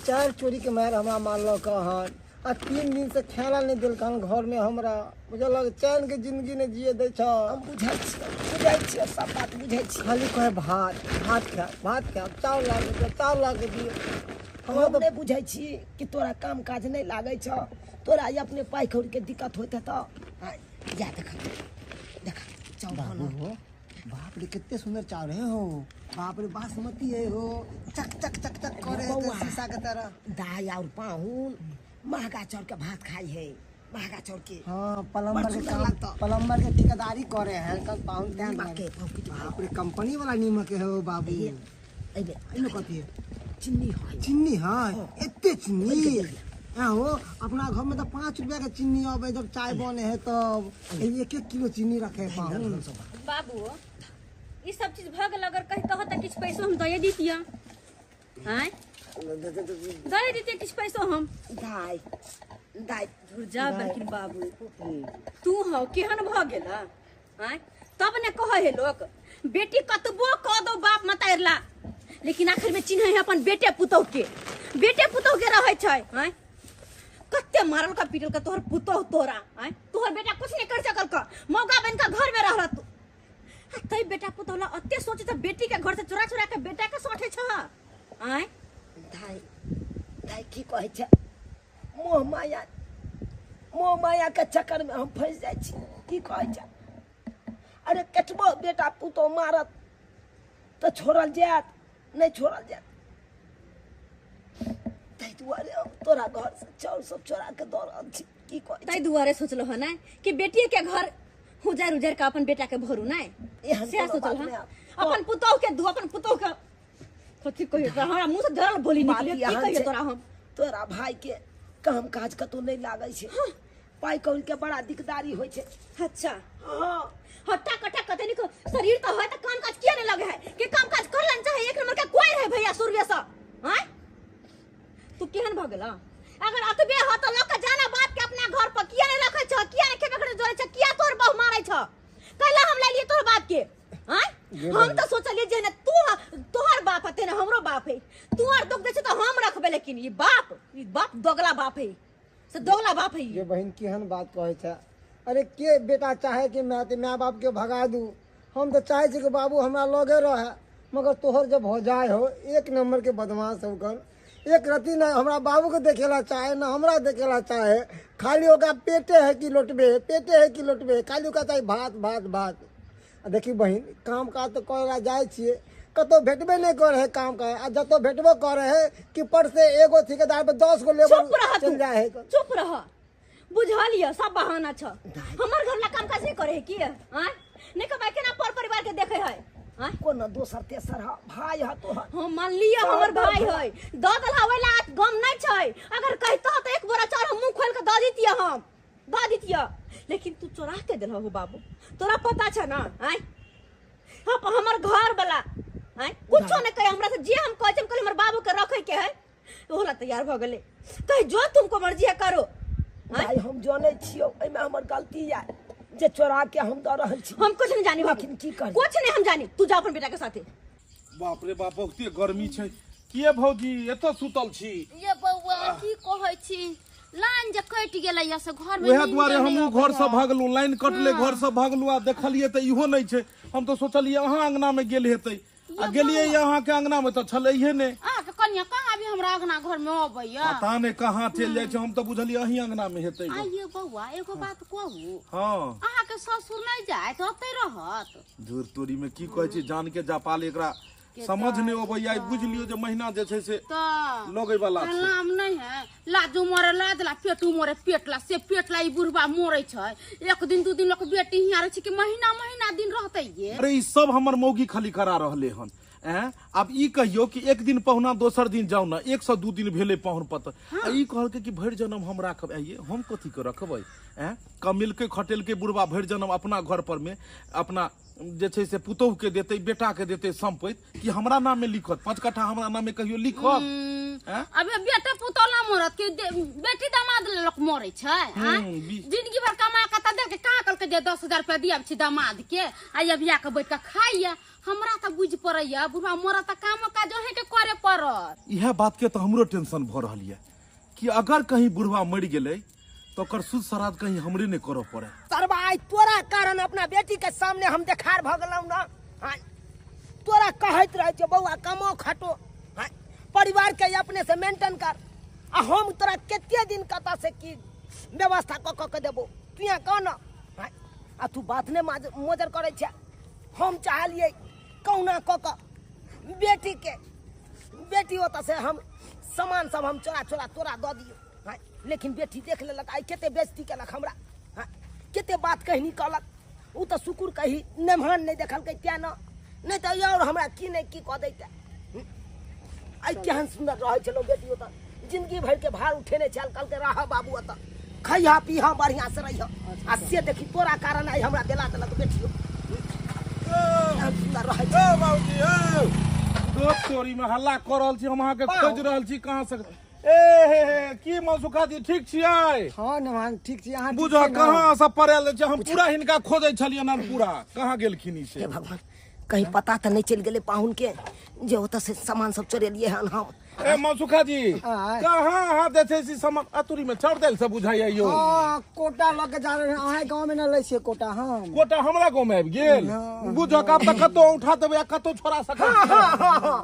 4 चोरी के मार हमरा मारलक हन आ 3 दिन से खेला नहीं दिल हन घर में हमरा बुझल चैन के जिंदगी ने जिए दे छ। हम बुझै छियै सब बात बुझै छियै। खाली कहे भात खा चावल ला के दिए। हम नहीं बुझै छी कि तोरा काम काज नहीं लागै छ, तोरा ये अपने पाई कौड़ी के दिक्कत होइत है तो जा देखा चावल हो। बाप रे कितने सुंदर चावल है हो, बाप रे बासमती है हो, चक चक चक चक करे है शीशा के तरह। दाई और पाहुन महंगा चाउर के भात खाई है, महंगा चाउर के। हाँ प्लम्बर बड़ के सुंदर काम लगता। प्लम्बर के ठेकेदारी करे हैं कल पाउन ध्यान नीमक के रखे। पॉकेट में बाप रे कंपनी वाला नीमक है हो बाबू। अइबे इनो कथी है चिन्नी है। चिन्नी है एते चिन्नी हो। अपना घर में तो 5 रुपया के चिन्नी आवे जब चाय बने है तब 1-1 किलो चिन्नी रखे पाउन। बाबू ये सब चीज भ गेल, अगर कहीं कहता किछ पैसो हम दे दीतिया। हैं दे दीतिया किछ पैसो हम। दाई जा बल्कि बाबू तू हो केहन भ गेला। हैं तब ने कहे है लोग बेटी कतबो क दो बाप मतारला, लेकिन आखिर में चिन्ह है अपन बेटे पुतौह के रहे छै। हैं कत्ते मारल का पीटल का तोहर पुतौह तोरा। हैं तोहर बेटा कुछ नहीं कर सकल का, मौका बन का घर में रहला तू। तई बेटा पुतौला अत्ते सोचे त बेटी के घर से चोरा के बेटा के सोटे छ। हैं दाई की कहै छै मोह माया के चक्कर में हम फंस जाइ छी। की कहै छै अरे कतबो बेटा पुतौह मारत तो छोड़ल जायत नहीं छोड़ल जायत। ताहि दुआरे हम तोरा घर से चाउर सब चोरा के दऽ रहल छी। की कहै तई दुआरे सोचलो ह ना कि बेटी के घर उजार का अपन बेटा के भरू ना। एहन से कोनो सोचल बात ह नहीं। अपन पुतौह के दू अपन पुतौह के कथी कहियो त हमरा मुंह से जरल बोली बात निकले। की यहाँ कहियो छै, तोरा हम तोरा भाई के काम काज कतौ नहीं लागै छै, पाई कौड़ी के बड़ा दिकदारी होइ छै। अच्छा हाँ हट्टा कट्टा कते निको शरीर तो है त काम काज किया नहीं लगे है कि काम काज कर लन चाहे एक नंबर का कोई रहे भैया सूर्य सा। हैं तू केहन भ गेला। अगर अतबे हो त लोग का जाना बात के अपना घर पर किया नहीं रखे छ, किया नहीं खेबे करे जोरे छ, किया तोर बहु मारै छ। कहला हम ले लिए तोर बात के। हैं हम तो सोचलिए जे ने तू तोहर बाप है तेने हमरो बाप है, तू और दुख दे छ त हम रखबे, लेकिन ये बाप दोगला बाप है, से दोगला बाप है। ये बहन केहन बात कहे छै। अरे के बेटा चाहे कि माँ बाप के भगा दू, हम तो चाहे छी कि बाबू हमरा लगे रहे, मगर तोहर जब हो जाए हो 1 नंबर के बदमाश होकर एक रति ना हमरा बाबू के देखेला चाहे ना हमरा देखेला चाहे, खाली ओका पेटे है कि लोटबे खाली ओका चाहे भात। आ देखी बहन काम काज तो करेला जाए छिए, कतो भेटबे नहीं करे है काम का। आ जतो भेटबो करे है कि पर से एगो ठेकेदार पे 10 गो लेबर चल जाए है। चुप रह, बुझलिए सब बहाना छ। हमर घर ला काम काज नहीं करे है की। हैं नहीं कमाई के ना पर परिवार के देखे है। हैं कोनो दोसर तेसर ह भाई ह तोहर। हम मान लिया हमर भाई है, द दला वाला गम नहीं छै। अगर कहता तो एक बोरा चार हम मुंह खोल के द दितिया, लेकिन तू चोरा के देल हो बाबू। तोरा पता छ ना। हैं हमर घर वाला हैं कुछो नहीं कहे हमरा से, जे हम कहै छी हम कहले हमर बाबू के रखे के है ओला तैयार भ गेले। कह जो तुमको मर्जी है करो। भाई हम जाने छियो एमे हमर गलती है जे चोरा के हम द रहल छी। हम कुछ नहीं जानी बाबू, लेकिन की करी? कुछ नहीं हम जानी। तू जा अपन बेटा के साथे। बाप रे बाप ओते गर्मी छै। किए भौजी एतऽ सुतल छी। ये बउआ की कहै छी, लाइन जे कट गेलै या से घर में वएह दुआरे हमहूँ घर से भागलू, लाइन कटले घर से भागलू। आ देखलिए त इहो नहीं छै। हम तो सोचलिए अहाँ अंगना में गेल हेतै, आ गेलिए यहाँ के अंगना में तो छलैहे ने। आ के कन्या कहाँ भी हमरा अंगना घर में अबैया। पता नहीं कहाँ चल जाए छै, हम तो बुझलिए अहीं अंगना में हेतै। आ ये बउआ एगो बात कहू, हाँ अहाँ के ससुर नहीं जाए तो ओतै रहत। धूर तोरी में की कहै छै, जान के जापाल एकरा समझ नहीं अबैया। बुझ लियो जे महीना जे छै से तो लगै वाला छै। नाम नहीं है लाजू मरे लाजला पेटू मरे पेटला से पेटला ई बुढ़बा मरे छै। एक दिन 2 दिन लोग बेटी हिया रहे छै कि महीना दिन रहतै ये। अरे ई सब हमर मौगी खाली करा रहले हन। अब ई कहियो कि एक दिन पहुना दोसर दिन जाऊ ना, 102 दिन भेले पहुन पत। ई कहलके कि भरि जन्म हम राखब। आइए हम कथी के रखबै। कमिल के खटेल के बुढ़बा भरि जन्म अपना घर पर में अपना जे छै से पुतोह के देते बेटा के देते संपत्ति कि हमरा नाम में लिखत 5 कट्ठा हमरा नाम में कहियो लिखत हैं? अबे बेटा पुतौला मरत कि बेटी दामाद लोग मरे छै हैं? जिंदगी भर कमा के त दे के कहाँ कल के जे 10,000 रुपया दिया छी दामाद के आ ये बिया के बैठ के खाइया हमरा त बुझ पड़ैया बुढ़ा मरत त काम काज अहे के करे पड़त। यह बात के तो हमरो टेंशन भ रहल है कि अगर कहीं बुढ़वा मर गेलै तो ओकर सुध श्राद्ध कहीं हमरे ने करऽ पड़े। सरबा आई तोरा कारण अपना बेटी के सामने हम देखार भ गेलौ ना। तोरा कहत रहे छे बौआ कमो खटो परिवार के अपने से मेंटेन कर आ हम तोरा केते दिन कता से की व्यवस्था क के देबो तू यहाँ कह ना आ तू बात ने मोजर करे छे। हम चाहलिए कौना क बेटी होता से हम सामान सब हम चोरा चोरा तोरा द दियो लेकिन बेटी देख लेलक आई केते बेइज्जती केलक हमरा केते बात कहनी कहलक उ त सुकुर कही नेमान नहीं देखल के क्या ना नहीं तो और हमरा की नहीं की कह दैते आई केहन सुंदर रहे चलो बेटी होता जिंदगी भर के भार उठेने चल कल के रहा बाबू होता खैहा पीहा बढ़िया से रहियो आ से देखी तोरा कारण आई हमरा देला देलक बेटी सुंदर रहे ओ बाबूजी दो तोरी में हल्ला कर रहल छी हम अहाँ के खोज रहल छी कहां से ए की मौसुखा जी ठीक छियै? हाँ नमान ठीक छी अहाँ बुझ कहां सब पड़ल छै हम पूरा हिनका खोजै छलियै ना पूरा कहां गेलखिन ई से। हे भगवान कहीं पता तो नहीं चल गए पाहुन के जे होता से सामान सब चोरे लिए हन हम। ए मौसुखा जी कहां हाथ दे छै सामान अतुरी में चढ़ देल से बुझाइया यो। हाँ कोटा लग के जा रहे हैं अहाँ गांव में न लै छियै कोटा। हाँ कोटा हमरा गांव में आबि गेल बुझ कब तक कतो उठा देबे कतो छोड़ा सकै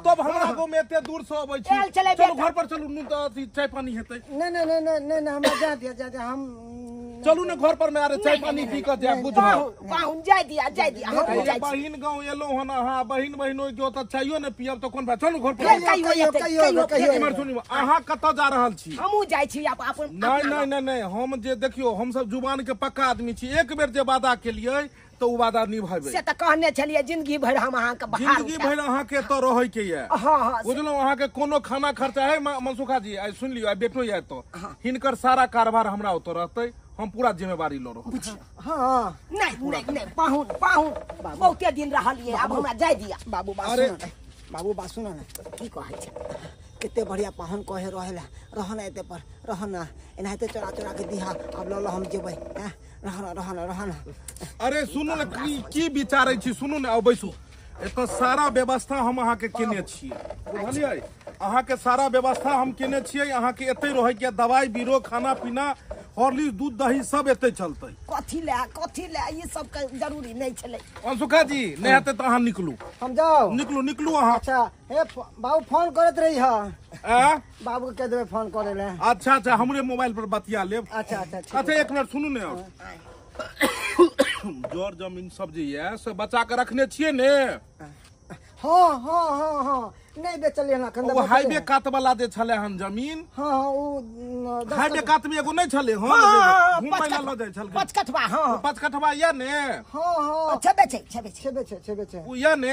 तब हमरा गांव में एते दूर से अबै छी चलो घर पर चलू न त चाय पानी हेतै। नहीं नहीं नहीं नहीं नहीं हमरा जा दिया हम चलू न घर पर में अरे चाय पानी पी के जाय बुझ पाहुन जाय दिया हम जाय छी। बहिन गांव एलो हन हां बहिन बहिनो के त चाइयो न पियब त कोन बात चलू घर पर इमर सुनियो अहाँ कत जा रहल छी? हमहू जाय छी अपन नहीं हम जे देखियो हम सब जुबान के पक्का आदमी छी एक बेर जे वादा केलियै तो उ वादा निभाबै से त कहने छलिए जिंदगी भर हम अहाँ के बहार जिंदगी भर अहाँ के तो रहै के ये। हां बुझलो अहाँ के कोनो खाना खर्चा है मनसुखा जी आई सुन लियो आई बेटो ये तो हिनकर सारा कारोबार हमरा ओतो रहतै हम पूरा जिम्मेवारी लो रहो। हाँ नहीं पाहुन बहुते दिन रहलिए अब हमरा जाय दिया। बाबू अरे बाबू बात सुनो ना की कहै छै कितने बढ़िया पाहुन कहे रहेला रहना एते पर रहना एनाहिते चोरा चोरा के दिहा अब लो हम जेबै रहना। अरे सुनू न की विचारै छी सुनू न बैसू एत सारा व्यवस्था हम अहाँ के केने छियै बुझलियै अहाँ के सारा व्यवस्था हम केने छियै अहाँ के एते रहै के दवाई बीरो खाना पीना हॉर्लिक्स दूध दही सब एते चलतै। कथी ले ये सब के जरूरी नहीं छले। मनसुखा जी नहीं हेतै त अहाँ निकलू हम जाओ निकलू अहाँ। अच्छा हे बाबू फोन करत रही आ बाबू के देबे फोन करे ले। अच्छा हमरे मोबाइल पर बतिया लेब। अच्छा एक मिनट सुनू ने जोर जमीन सब जे ये से बचा के रखने छियै ने। हाँ नहीं बेचलिए ना वो हाईवे कात वाला जे छले हन जमीन हाँ वो हाईवे कात में एगो नहीं छले हन घुमै ला ल जाय छल 5 कठवा। हाँ 5 कठवा ये ने। हाँ छबे उ ये ने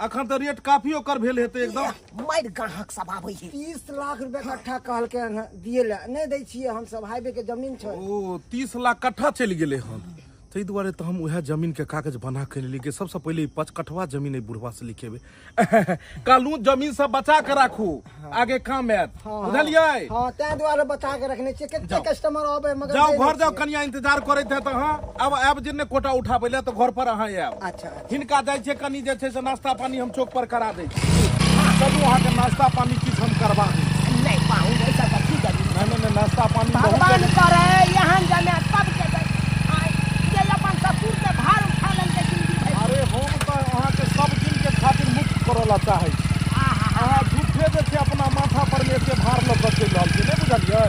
अखन त रेट काफी ओकर भेल हेतै एकदम मार ग्राहक सब आबै है 30 लाख रुपए कट्ठा कहल के दिए ला नहीं दै छियै हम सब हाईवे के जमीन छै। ओ 30 लाख कट्ठा चल गेले हन तै दुआरे तो हम उहे जमीन के कागज बना के लेली के सबसे पहले 5 कठवा जमीन है बुढ़वा से लिखेबे कालू जमीन सब बचा के राखू आगे काम आत बुझलियै। हां तै दुआरे बचा के रखने छियै केते कस्टमर आबे मगर जाओ घर जाओ कनिया इंतजार करैत है त हां अब आब जिन्ने कोटा उठाबै ले तो घर पर अहाँ आब। अच्छा हिनका जाय छै कनी जे छै से नाश्ता पानी हम चौक पर करा दै छी चलू अहाँ के नाश्ता पानी किछ हम करबा नहीं पाहुन ऐसा की जरूरी नहीं नाश्ता पानी भगवान करे यहां जाने सब के ये अपन ससुर के भार उठा लेन के जिंदगी। अरे हम तो अहाँ के सब दिन के खातिर मुक्त करला चाहै छी अहाँ झूठे जे छै अपना माथा पर में एते भार ल के चलि रहल छी नहीं बुझलियै।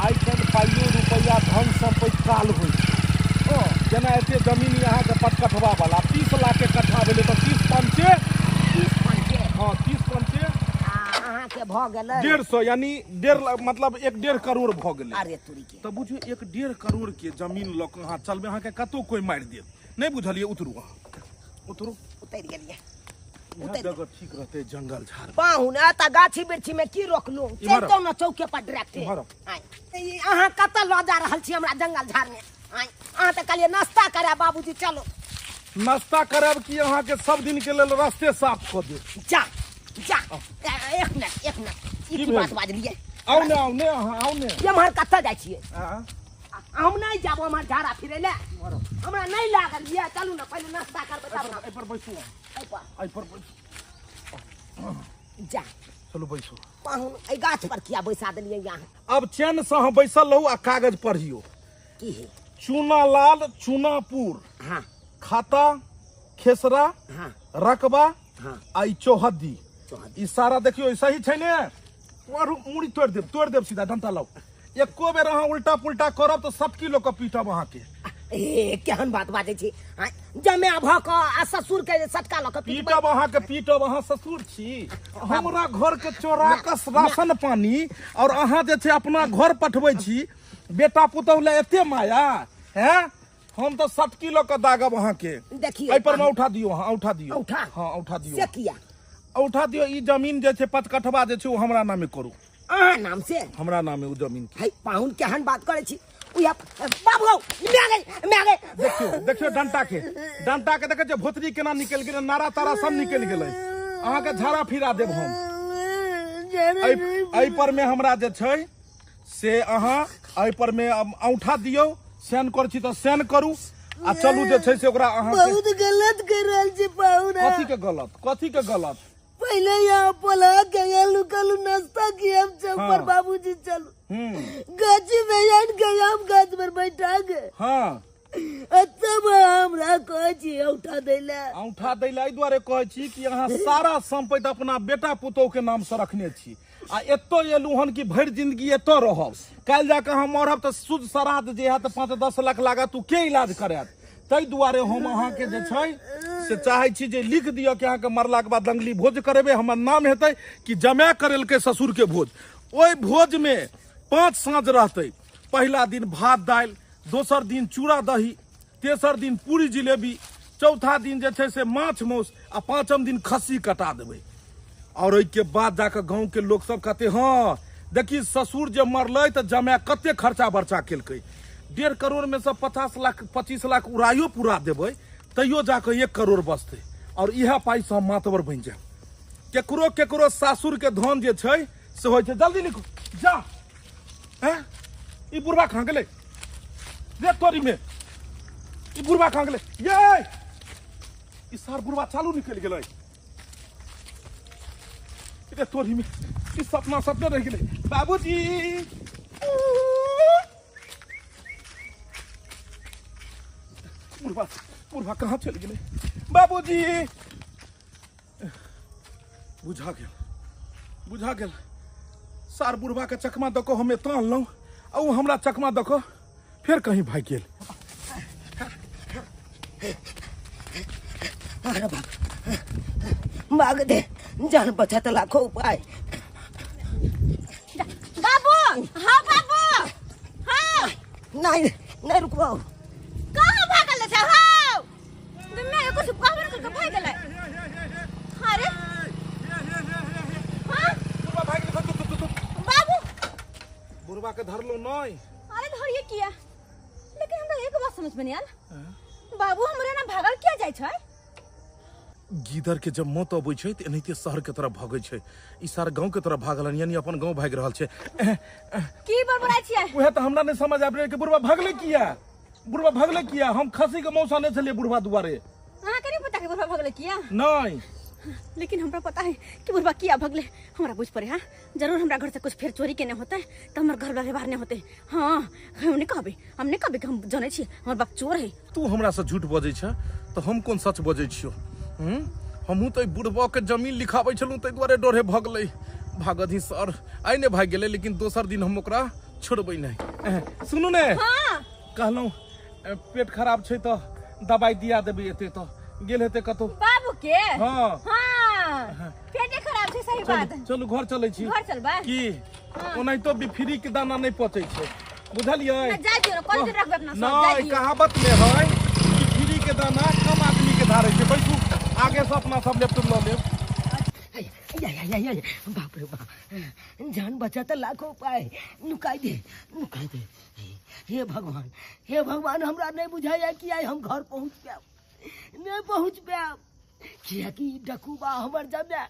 आइ काल्हि पाइयो रुपैया धन संपत्ति काल होइ छै जेना एते जमीन यहाँ के 5 कठवा वाला 30 लाख के कट्ठा भेलै तो 30 पंचे हाँ 30 पंचे अहाँ के भ गेलै 150 यानी 1.5 मतलब 1.5 करोड़ भ गेलै। अरे तुरी के तो बुझियो 1.5 करोड़ के जमीन ल के अहाँ चलबे अहाँ के कतो कोई मारि देत नहीं बुझलियै। उतरू उतर गेलिए जगह ठीक रहते जंगल झाड़ पाहुन त गाछी बिरछी में की रोकलू चलतो न चौके पर डायरेक्ट अहाँ कत ल जा रहल छी हमरा जंगल झाड़ में अहाँ त कहलिए नाश्ता करे बाबूजी चलो नाश्ता करब कि अहाँ के सब दिन के लेल रास्ते साफ कऽ देब। जा जा एक मिनट ई की बात बाजलिए। आउ ने अहाँ आउ ने। ये मार कत्ता जाइ छियै? हाँ? हम नहीं जाबो हमार झाड़ा फिरे ले। हमरा नहीं लागल ये। चलू ना पहले नाश्ता करबै तब ना। एहि पर बैसू। एहि पर बैसू। जा चलू बैसू। पाहुन ए गाछ पर किया बैसा देलिए यहाँ? अब चैन से अहाँ बैसल रहू आ कागज पढ़ियो। की है? चूनालाल चूनापुर, हाँ खाता खेसरा, हाँ रकबा हाँ आ ई चौहद्दी। ई सारा देखियो सही छै ने? मुड़ी तोड़ देब सीधा डंटा लाओ। एको बेर अहाँ उल्टा पुल्टा करब तो 7 किलो के पीटब अहाँ के। ए केहन बात बाजै छी? जमे भ क आ ससुर के सटका ल के पीटब अहाँ के पीटब। अहाँ ससुर छी? हमरा घर के चोरा के राशन पानी और अहाँ जे छै अपना घर पठबै छी। बेटा पुतौह ले एते माया हैं? हम तो 7 किलो के दागब अहाँ के। देखिए एहि पर में उठा दियो। हाँ उठा दियो। उठा? हाँ उठा दियो। से किया? उठा दियो। ई जमीन जे छै 5 कठवा जे छै वो हमरा नामे करू। अहाँ नाम से? हमरा नामे वो जमीन के। है पाहुन केहन बात करे छी? उया बाबू मैं गई। देखियो डंटा के देखे छै भोतरी केना निकल गेलै। नारा तारा सब निकल गेलै। अहाँ के झाड़ा फिरा देब हम। एहि पर में हमरा जे छै से अहाँ एहि पर में औंठा दियो। सेन कर छी तो सेन करू आ चलू जे छै से ओकरा अहाँ बहुत गलत कर रहल छी पाहुन। कथी के गलत? पहले यहाँ पोला के आलू कलू नाश्ता किया चौपर। बाबूजी चलो गाछी में यान गए। हम गाछ पर बैठा गए। हाँ तब हमरा कहे छी औठा दैला। औंठा दैला एहि दुआरे कहै छी कि अहाँ सारा संपत्ति अपना बेटा पुतौह के नाम से रखने छी आ एतो एलू हन कि भरि जिंदगी एतो रहब। काल्हि जाके अहाँ मरब तऽ शुद्ध श्राद्ध जे हैत 5-10 लाख लागत। उ के इलाज करत? ताहि दुआरे हम अहाँ के जे छै से चाहे छी जे लिख दियो कि अहाँ के मरला के बाद दंगली भोज करेबे। हमर नाम हेतै कि जमाय करेलकै ससुर के भोज। ओहि भोज में 5 साँझ रहतै। पहला दिन भात दालि, दोसर दिन चूड़ा दही, तेसर दिन पूरी जिलेबी, चौथा दिन जे छै से माछ मौस आ 5म दिन खस्सी कटा देबै। और ओहि के बाद जाके गाँव के लोग सब कहते हाँ देखी ससुर जे मरलै तऽ जमाय कते खर्चा बर्चा केलकै। 1.5 करोड़ में से 50 लाख 25 लाख उड़ाइयो पूरा देबै तैयो जाके 1 करोड़ बचतै। और इएह पाइ से हम मातबर बनि जायब। केकरो सासुर के धन जे छै से होइ छै। जल्दी लिखो जा। हैं? ई बुढ़वा कहाँ गेलै? रे तोरी में ई बुढ़वा कहाँ गेलै? ये ई सार बुढ़वा चालू निकल गेलै। रे तोरी में ई सपना सपने रह गेलै। बाबूजी बुढ़वा कहाँ चल गेलै? बाबूजी बुझा गेल। सार बुढ़वा के चकमा दको हमे तानलहुँ आ उ हमरा चकमा दको फिर कहीं भाग गेल। अरे भाग दे। जान बचत लाखों उपाय। बाबू हाँ बाबू हाँ नहीं रुकवाओ। कहाँ भागल छै? हाँ मैं कुछ कहबे करके भाग गेलै। अरे हाँ बाबू बुढ़वा के धरलो नहीं। अरे धरिए किया? लेकिन हमरा एक बात समझ में नहीं आयल। बाबू हमरे ना भागल किया जाय छै? गीदर के जब मौत अबै छै तऽ एनाहिते शहर के तरफ भागै छै। ई सारा गांव के तरफ भागलन यानी अपन गांव भाग रहल छै। की बड़बड़ाय छियै? उहे तऽ हमरा नहीं समझ आबि रहल कि बुढ़वा भागले किया। हम खसी के मौसा नहीं छलिए बुढ़वा दुआरे। अहाँ के नहीं पता कि बुढ़वा भगले किया? नहीं लेकिन हमरा पता है कि बुढ़वा किया भगले। हमरा बुझ पड़े। हाँ जरूर हमरा घर से कुछ फिर चोरी के नहीं होता है तो हमारे घर व्यवहार नहीं होते। हाँ हमने कहबे कि हम जाने छी हमर बाप चोर है। तू हमरा से झूठ बजै छ तो हम कोन सच बजै छियो? हमहू तो बुढ़वा के जमीन लिखाबै छलू तै दुआरे डरे भगलै। भागधी सर आइ ने भाग गेलै लेकिन दोसर दिन हम ओकरा छोड़बै नहीं। सुनू ने कहलौं पेट खराब छै तो दवाई दिया देबै। एते तो गेल हेते कतो बाबू के? हाँ पेटे खराब छै। सही बात। चलू घर चलै छी। घर चलबा की ओनाहितो भी फ्री के दाना नहीं पचै छै बुझलियै? जाय दियो कोन दिन रखबे अपना सब जाय नहीं दियो। कहावत में है कि फ्री के दाना कम आदमी के धारे छै। बैठू आगे से अपना सब लैपटॉप ल लेब। बाप रे बाप। जान बचत लाखों उपाय। नुकाई दे। हे भगवान हमरा नहीं बुझाया कि आई हम घर पहुंच गया। नहीं पहुँच पायब कियाकि डकुबा हमर जमे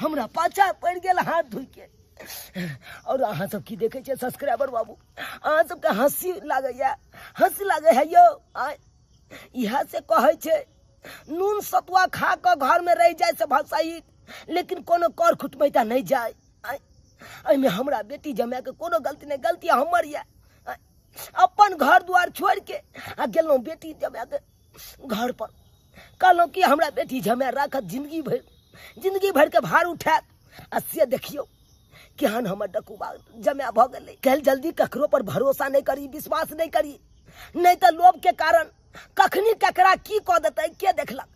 हमरा पाछा पड़ गेल हाथ धोइ के। और अहाँ सब की देखे छे सब्सक्राइबर बाबू, अहाँ सबके हंसी लागे है यो। इहा से कहे छे नून सतुआ खा के घर में रह जाए से भसाई, लेकिन कोनो कर खुटमैता नहीं जाए। एमे हमरा बेटी जमाय के कोनो गलती नहीं, गलती हमर ये। अपन घर द्वार छोड़ के आ गेलौं बेटी जमाय के घर पर, कहलौं कि हमरा बेटी जमाय राखत जिंदगी भर के भार उठात। आ से देखियो केहन हमर डकुबा जमाय भ गेलै। कल जल्दी ककरो पर भरोसा नहीं करी, विश्वास नहीं करी, नहीं तो लोभ के कारण कखनी ककरा की कह देतै के देखलक।